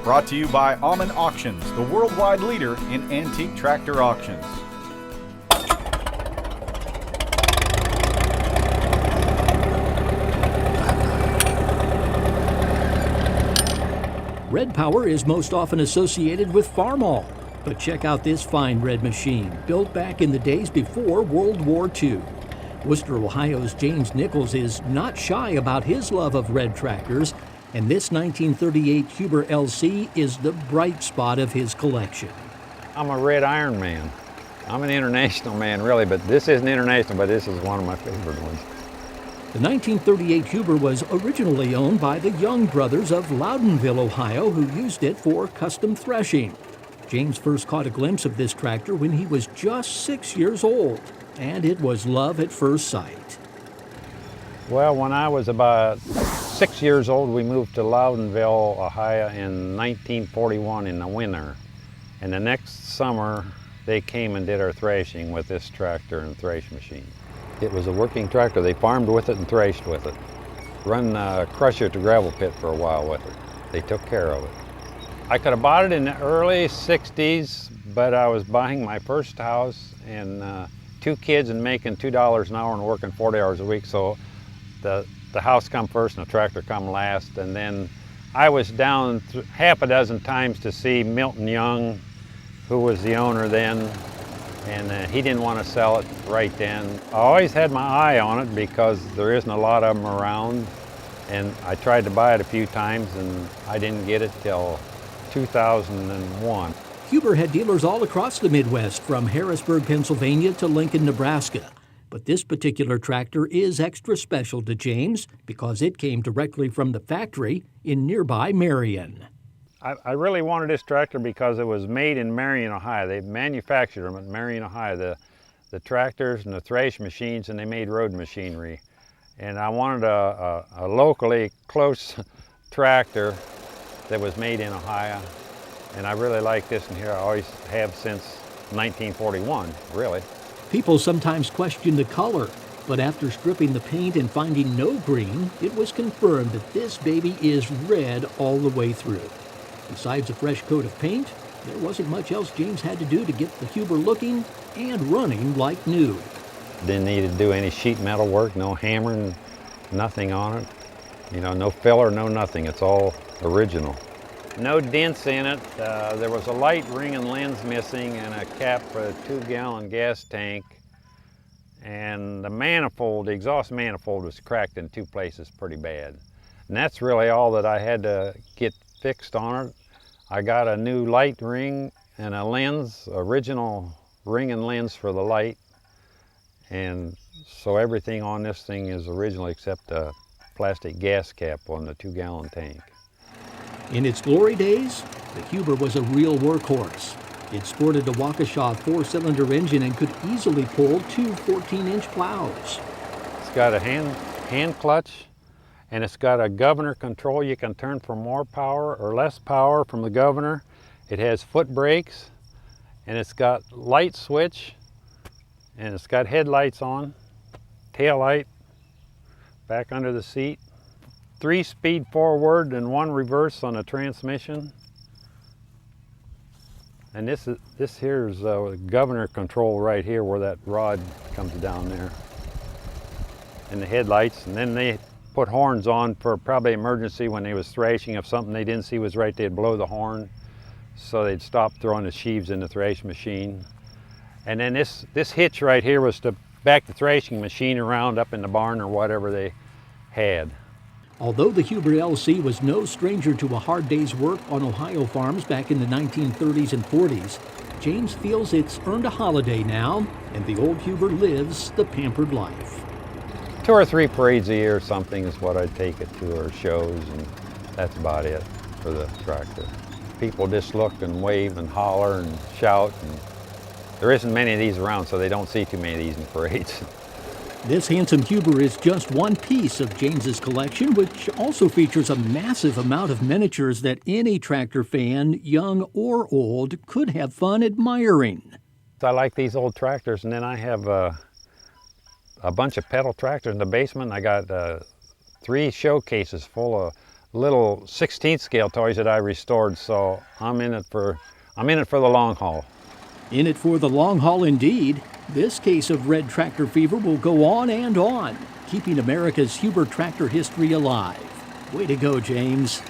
Brought to you by Alman Auctions, the worldwide leader in antique tractor auctions. Red power is most often associated with farmall, but check out this fine red machine, built back in the days before World War II. Worcester, Ohio's James Nickles is not shy about his love of red tractors, and this 1938 Huber LC is the bright spot of his collection. I'm a red iron man. I'm an international man, really, but this isn't international, but this is one of my favorite ones. The 1938 Huber was originally owned by the Young brothers of Loudonville, Ohio, who used it for custom threshing. James first caught a glimpse of this tractor when he was just 6 years old, and it was love at first sight. Well, when I was about 6 years old, we moved to Loudonville, Ohio in 1941 in the winter. And the next summer, they came and did our thrashing with this tractor and thrash machine. It was a working tractor. They farmed with it and thrashed with it. Run a crusher to gravel pit for a while with it. They took care of it. I could have bought it in the early 60s, but I was buying my first house and 2 kids and making $2 an hour and working 40 hours a week. So the house come first and the tractor come last. And then I was down half a dozen times to see Milton Young, who was the owner then, and he didn't want to sell it right then. I always had my eye on it because there isn't a lot of them around, and I tried to buy it a few times and I didn't get it till 2001. Huber had dealers all across the Midwest, from Harrisburg, Pennsylvania to Lincoln, Nebraska. But this particular tractor is extra special to James because it came directly from the factory in nearby Marion. I really wanted this tractor because it was made in Marion, Ohio. They manufactured them at Marion, Ohio, the tractors and the thrash machines, and they made road machinery. And I wanted a locally close tractor that was made in Ohio. And I really like this one here. I always have since 1941, really. People sometimes question the color, but after stripping the paint and finding no green, it was confirmed that this baby is red all the way through. Besides a fresh coat of paint, there wasn't much else James had to do to get the Huber looking and running like new. Didn't need to do any sheet metal work, no hammering, nothing on it. You know, no filler, no nothing. It's all original. No dents in it. There was a light ring and lens missing and a cap for a 2-gallon gas tank. And the manifold, the exhaust manifold, was cracked in 2 places pretty bad. And that's really all that I had to get fixed on it. I got a new light ring and a lens, original ring and lens for the light. And so everything on this thing is original except a plastic gas cap on the 2-gallon tank. In its glory days, the Huber was a real workhorse. It sported a Waukesha 4-cylinder engine and could easily pull 2 14-inch plows. It's got a hand clutch, and it's got a governor control. You can turn for more power or less power from the governor. It has foot brakes, and it's got light switch, and it's got headlights on, tail light, back under the seat. 3-speed forward and 1 reverse on the transmission. And this here is governor control right here where that rod comes down there. And the headlights, and then they put horns on for probably emergency when they was thrashing. If something they didn't see was right, they'd blow the horn. So they'd stop throwing the sheaves in the thrash machine. And then this hitch right here was to back the thrashing machine around up in the barn or whatever they had. Although the Huber LC was no stranger to a hard day's work on Ohio farms back in the 1930s and 40s, James feels it's earned a holiday now, and the old Huber lives the pampered life. 2 or 3 parades a year or something is what I take it to, or shows, and that's about it for the tractor. People just look and wave and holler and shout, and there isn't many of these around, so they don't see too many of these in parades. This handsome Huber is just one piece of James's collection, which also features a massive amount of miniatures that any tractor fan, young or old, could have fun admiring. I like these old tractors, and then I have a bunch of pedal tractors in the basement. I got 3 showcases full of little 16th scale toys that I restored, so I'm in it for the long haul. In it for the long haul indeed. This case of red tractor fever will go on, keeping America's Huber tractor history alive. Way to go, James.